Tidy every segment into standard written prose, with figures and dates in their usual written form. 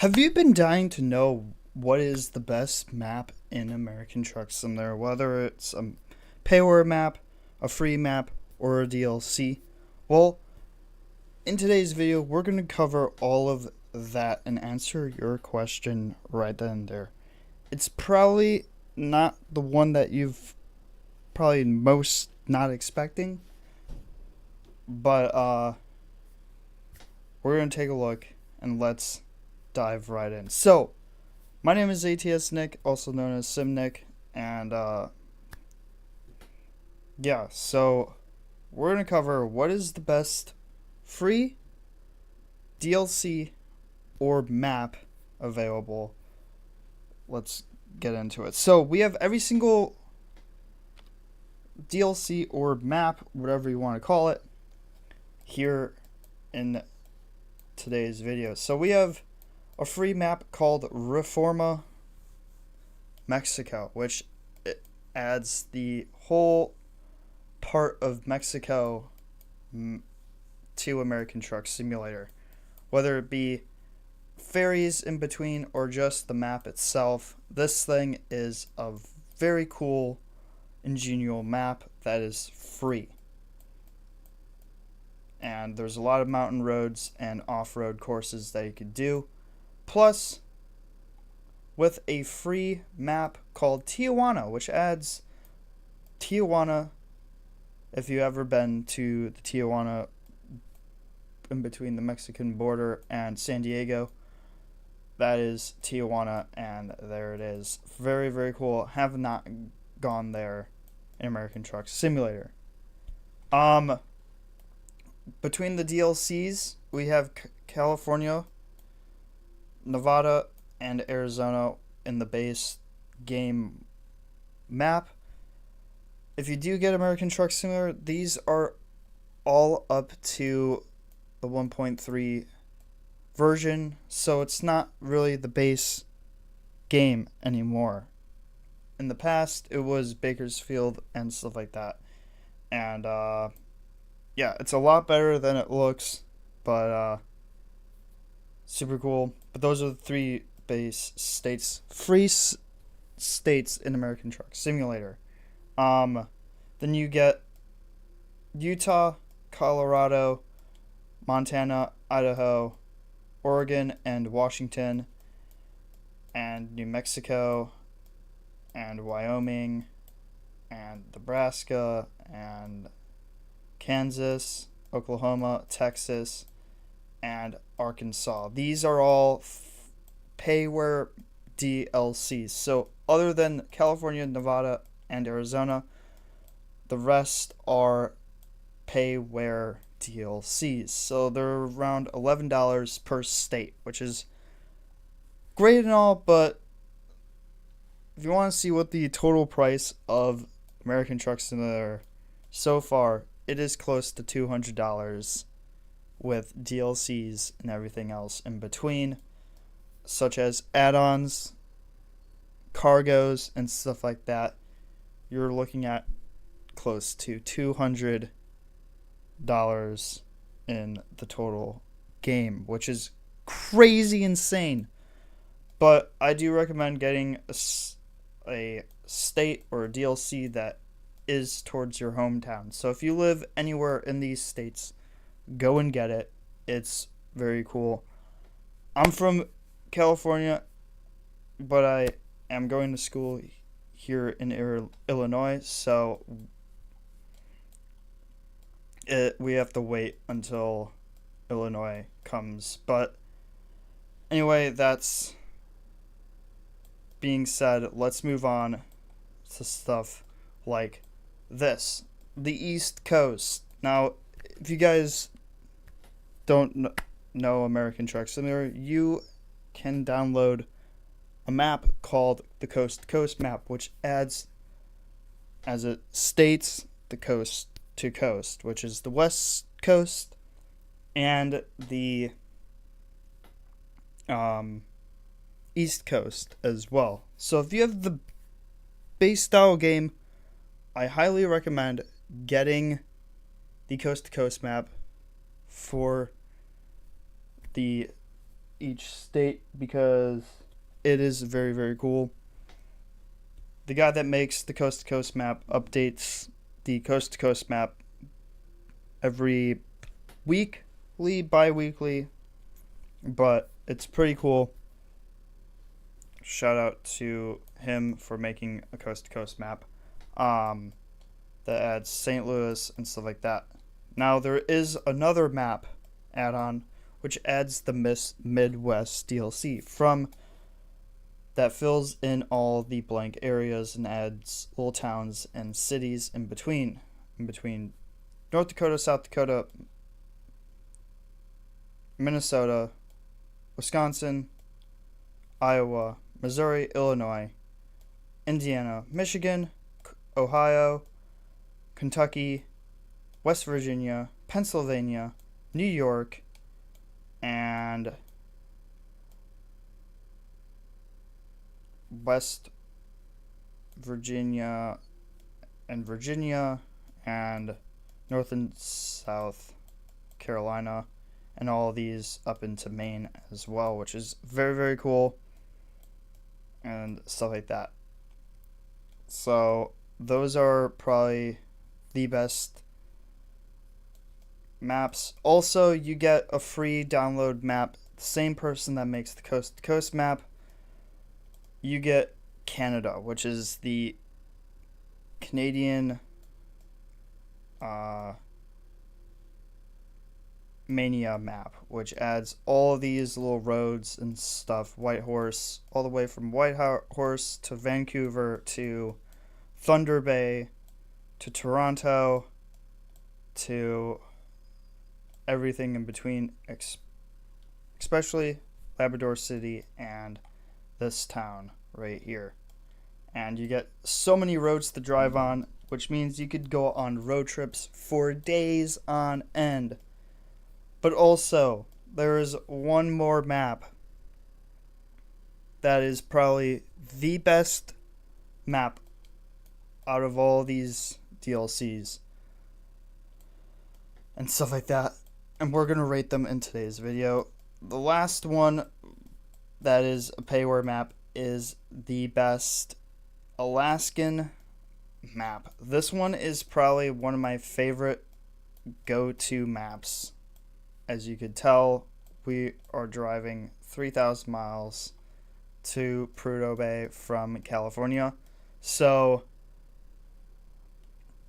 Have you been dying to know what is the best map in American Truck Simulator, whether it's a payware map, a free map, or a DLC? Well, in today's video, we're going to cover all of that and answer your question right then and there. It's probably not the one that you've probably most not expecting, but we're going to take a look and let's dive right in. So, my name is ATS Nick, also known as Sim Nick, and yeah, so we're gonna cover what is the best free DLC or map available. Let's get into it. So we have every single DLC or map, whatever you want to call it, here in today's video. So we have a free map called Reforma Mexico, which it adds the whole part of Mexico to American Truck Simulator, whether it be ferries in between or just the map itself. This thing is a very cool, ingenious map that is free. And there's a lot of mountain roads and off-road courses that you could do. Plus, with a free map called Tijuana, which adds Tijuana. If you've ever been to the Tijuana in between the Mexican border and San Diego, that is Tijuana, and there it is. Very, very cool. Have not gone there in American Truck Simulator. Between the DLCs, we have California, Nevada, and Arizona in the base game map. If you do get American Truck Simulator, these are all up to the 1.3 version, so it's not really the base game anymore. In the past, it was Bakersfield and stuff like that. And, yeah, it's a lot better than it looks, but, super cool. But those are the three base states, states in American Truck Simulator. Then you get Utah, Colorado, Montana, Idaho, Oregon, and Washington, and New Mexico, and Wyoming, and Nebraska, and Kansas, Oklahoma, Texas, and Arkansas. These are all payware DLCs. So other than California, Nevada, and Arizona, the rest are payware DLCs. So they're around $11 per state, which is great and all, but if you want to see what the total price of American Truck Simulator so far, it is close to $200 with DLCs and everything else in between, such as add-ons, cargos, and stuff like that. You're looking at close to $200 in the total game, which is crazy insane. But I do recommend getting a state or a DLC that is towards your hometown. So if you live anywhere in these states, go and get it. It's very cool. I'm from California, but I am going to school here in Illinois, so we have to wait until Illinois comes. But anyway, that's being said, let's move on to stuff like this. The East Coast. Now, if you guys don't know American Truck Simulator, you can download a map called the Coast to Coast map, which adds, as it states, the coast to coast, which is the West Coast and the East Coast as well. So if you have the base style game, I highly recommend getting the Coast to Coast map for the each state because it is very, very cool. The guy that makes the Coast to Coast map updates the Coast to Coast map every weekly, bi-weekly, but it's pretty cool. Shout out to him for making a Coast to Coast map that adds St. Louis and stuff like that. Now there is another map add-on which adds the Midwest DLC from that fills in all the blank areas and adds little towns and cities in between North Dakota, South Dakota, Minnesota, Wisconsin, Iowa, Missouri, Illinois, Indiana, Michigan, Ohio, Kentucky, West Virginia, Pennsylvania, New York, and West Virginia and North and South Carolina, and all of these up into Maine as well, which is very, very cool and stuff like that. So those are probably the best maps. Also, you get a free download map. The same person that makes the Coast to Coast map, you get Canada, which is the Canadian Mania map, which adds all of these little roads and stuff. Whitehorse, all the way from Whitehorse to Vancouver to Thunder Bay to Toronto to everything in between, especially Labrador City and this town right here. And you get so many roads to drive on, which means you could go on road trips for days on end. But also, there is one more map that is probably the best map out of all these DLCs and stuff like that. And we're going to rate them in today's video. The last one that is a payware map is the best Alaskan map. This one is probably one of my favorite go-to maps. As you could tell, we are driving 3,000 miles to Prudhoe Bay from California. So,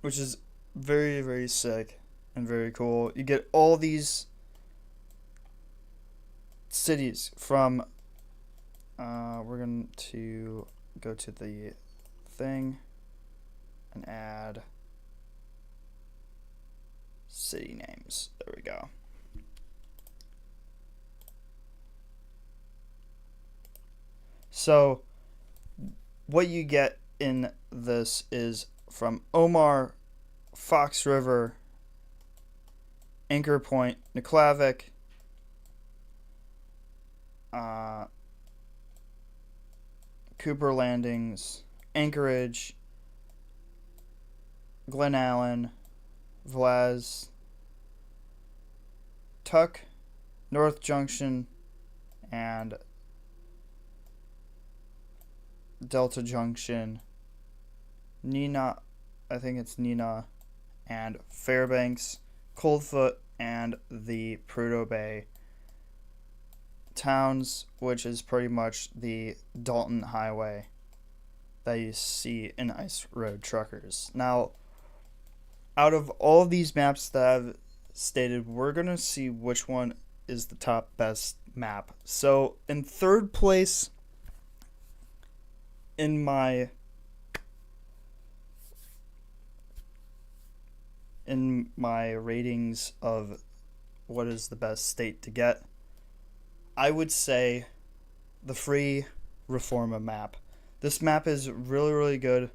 which is very, very sick and very cool. You get all these cities from, we're going to go to the thing and add city names. There we go. So, what you get in this is from Omar, Fox River, Anchor Point, Nuklavic, Cooper Landings, Anchorage, Glen Allen, Vlaz, Tuck, North Junction, and Delta Junction, Nina, I think it's Nina, and Fairbanks, Coldfoot, and the Prudhoe Bay towns, which is pretty much the Dalton Highway that you see in Ice Road Truckers. Now, out of all of these maps that I've stated, we're going to see which one is the top best map. So, in third place in my ratings of what is the best state to get, I would say the free Reforma map. This map is really, really good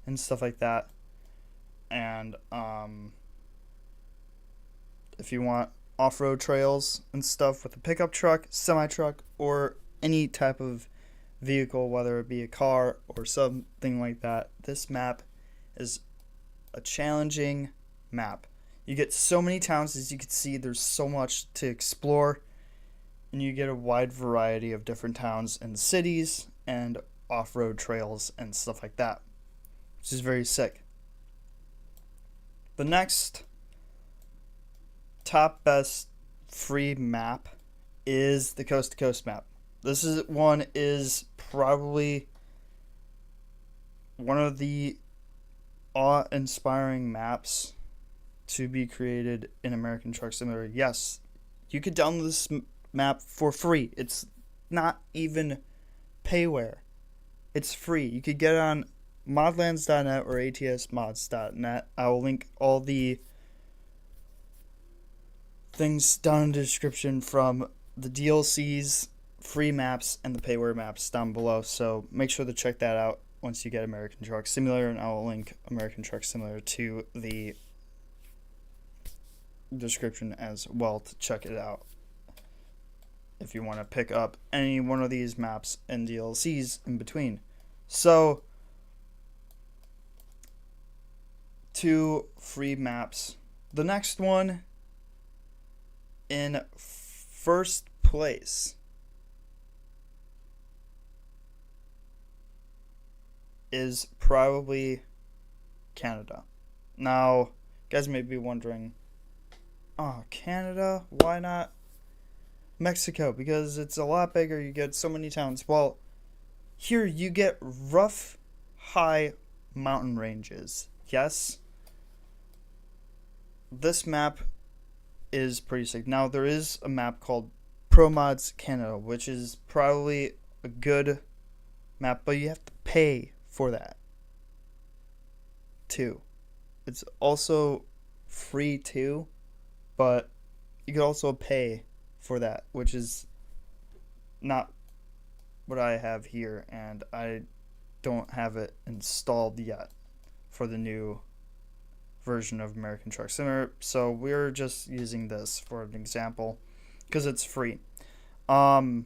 and stuff like that. And if you want off-road trails and stuff with a pickup truck, semi-truck, or any type of vehicle, whether it be a car or something like that, this map is a challenging map. You get so many towns, as you can see. There's so much to explore, and you get a wide variety of different towns and cities and off-road trails and stuff like that, which is very sick. The next top best free map is the Coast to Coast map. This one is probably one of the awe-inspiring maps to be created in American Truck Simulator. Yes, you could download this map for free. It's not even payware. It's free. You could get it on modlands.net or atsmods.net. I will link all the things down in the description from the DLCs, free maps, and the payware maps down below. So make sure to check that out once you get American Truck Simulator, and I will link American Truck Simulator to the description as well to check it out if you want to pick up any one of these maps and DLCs in between. So, 2 free maps. The next one in first place is probably Canada. Now, you guys may be wondering, oh, Canada? Why not Mexico? Because it's a lot bigger. You get so many towns. Well, here you get rough, high mountain ranges. Yes, this map is pretty sick. Now, there is a map called Pro Mods Canada, which is probably a good map, but you have to pay for that too. It's also free too, but you could also pay for that, which is not what I have here, and I don't have it installed yet for the new version of American Truck Simulator, so we're just using this for an example because it's free. And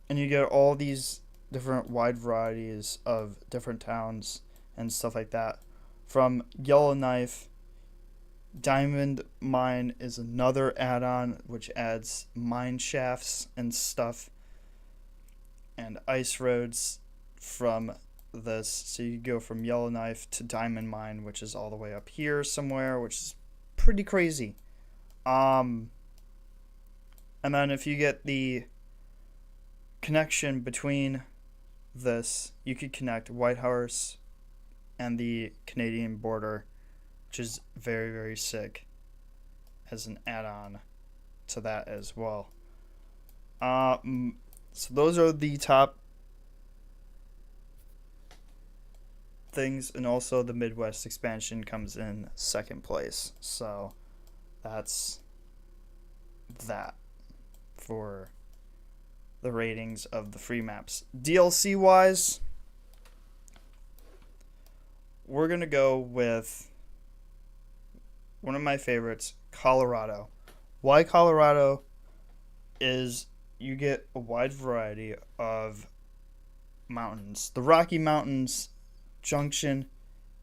you get all these different wide varieties of different towns and stuff like that. From Yellowknife, Diamond Mine is another add-on which adds mine shafts and stuff, and ice roads from this. So you go from Yellowknife to Diamond Mine, which is all the way up here somewhere, which is pretty crazy. And then if you get the connection between this, you could connect Whitehorse and the Canadian border, which is very, very sick as an add-on to that as well. So those are the top things, and also the Midwest expansion comes in second place. So that's that for the ratings of the free maps. DLC wise, we're gonna go with one of my favorites, Colorado. Why Colorado is you get a wide variety of mountains. The Rocky Mountains Junction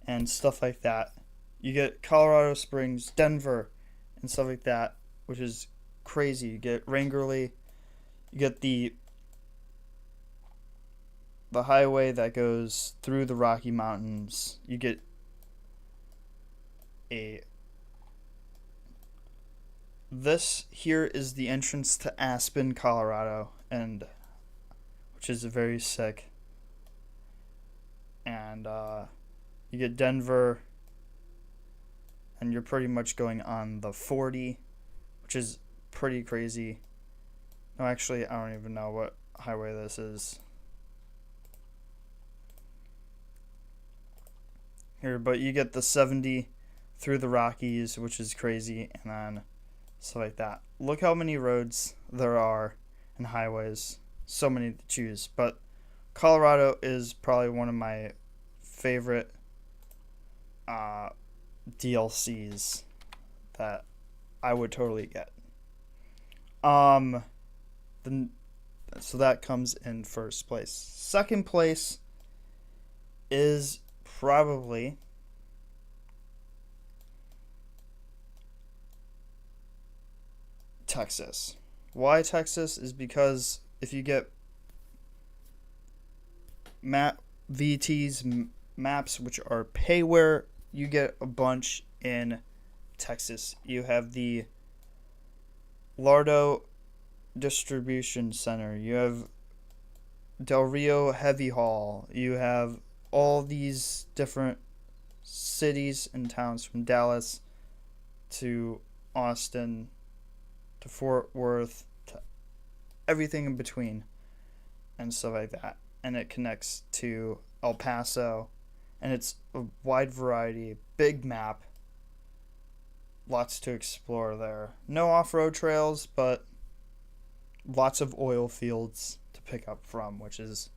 and stuff like that. You get Colorado Springs, Denver, and stuff like that, which is crazy. You get Wrangley. You get the highway that goes through the Rocky Mountains. You get this here is the entrance to Aspen, Colorado, and which is very sick. And you get Denver, and you're pretty much going on the 40, which is pretty crazy. No, actually, I don't even know what highway this is here, but you get the 70 through the Rockies, which is crazy, and then stuff like that. Look how many roads there are and highways. So many to choose, but Colorado is probably one of my favorite DLCs that I would totally get. So that comes in first place. Second place is probably Texas. Why Texas is because if you get VT's maps, which are payware, you get a bunch in Texas. You have the Lardo Distribution Center. You have Del Rio Heavy Haul. You have all these different cities and towns from Dallas to Austin to Fort Worth to everything in between and stuff like that. And it connects to El Paso, and it's a wide variety, big map, lots to explore there. No off-road trails, but lots of oil fields to pick up from, which is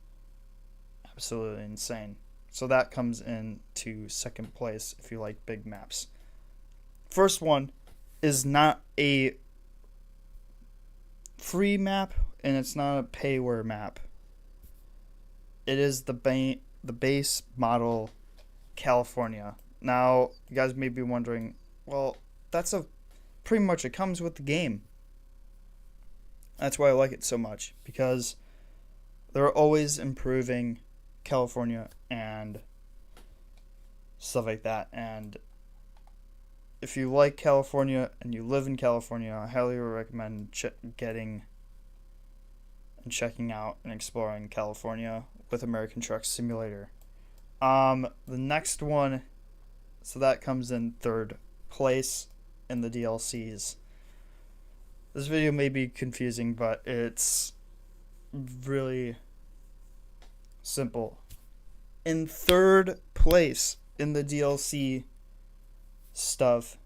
absolutely insane. So that comes into second place if you like big maps. First one is not a free map, and it's not a payware map. It is the base model California. Now, you guys may be wondering, well, that's pretty much it comes with the game. That's why I like it so much, because they're always improving California and stuff like that. And if you like California and you live in California, I highly recommend checking out and exploring California with American Truck Simulator. The next one, so that comes in third place in the DLCs. This video may be confusing, but it's really simple. In third place in the DLC stuff,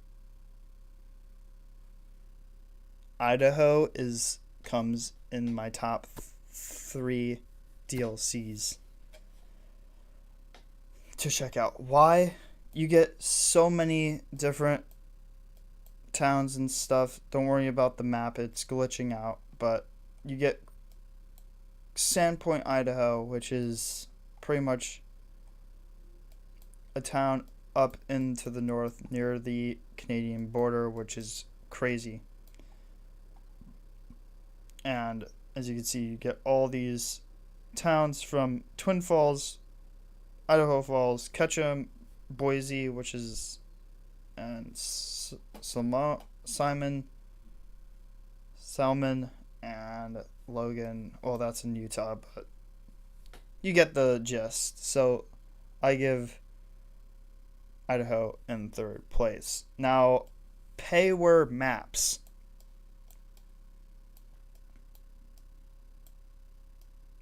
Idaho comes in my top 3 DLCs to check out. Why? You get so many different towns and stuff. Don't worry about the map, it's glitching out, but you get Sandpoint, Idaho, which is pretty much a town up into the north near the Canadian border, which is crazy. And as you can see, you get all these towns from Twin Falls, Idaho Falls, Ketchum, Boise, which is, and Salmon, and Logan. Well, that's in Utah, but you get the gist. So I give Idaho in third place. Now, payware maps.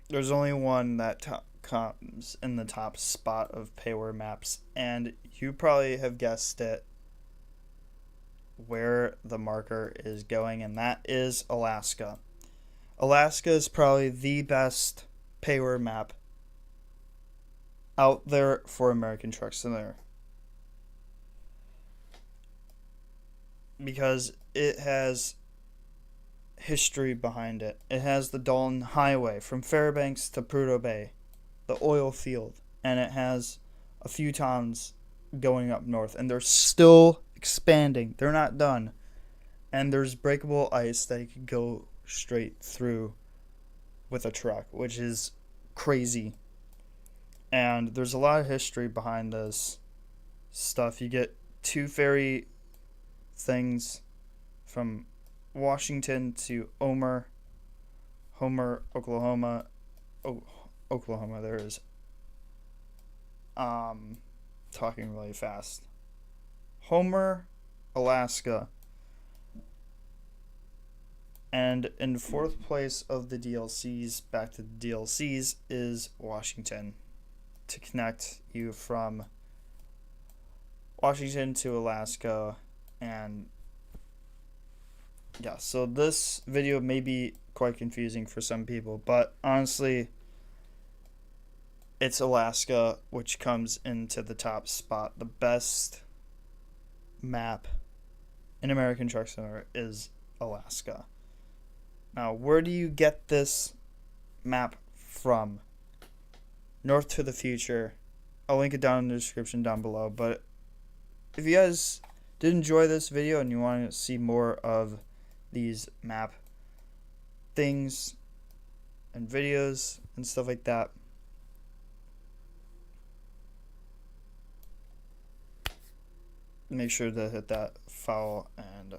There's only one that comes in the top spot of payware maps, and you probably have guessed it, where the marker is going, and that is Alaska. Alaska is probably the best payware map out there for American Truck Simulator, because it has history behind it. It has the Dalton Highway from Fairbanks to Prudhoe Bay, the oil field, and it has a few towns going up north, and they're still expanding. They're not done. And there's breakable ice that you can go straight through with a truck, which is crazy. And there's a lot of history behind this stuff. You get 2 ferry things from Washington to Homer, Oklahoma. Oklahoma, there is. Talking really fast. Homer, Alaska. And in fourth place of the DLCs, back to the DLCs, is Washington, to connect you from Washington to Alaska. And yeah, so this video may be quite confusing for some people, but honestly, it's Alaska which comes into the top spot. The best map in American Truck Simulator is Alaska. Now, where do you get this map from? North to the Future. I'll link it down in the description down below. But if you guys did enjoy this video and you want to see more of these map things and videos and stuff like that. Make sure to hit that follow and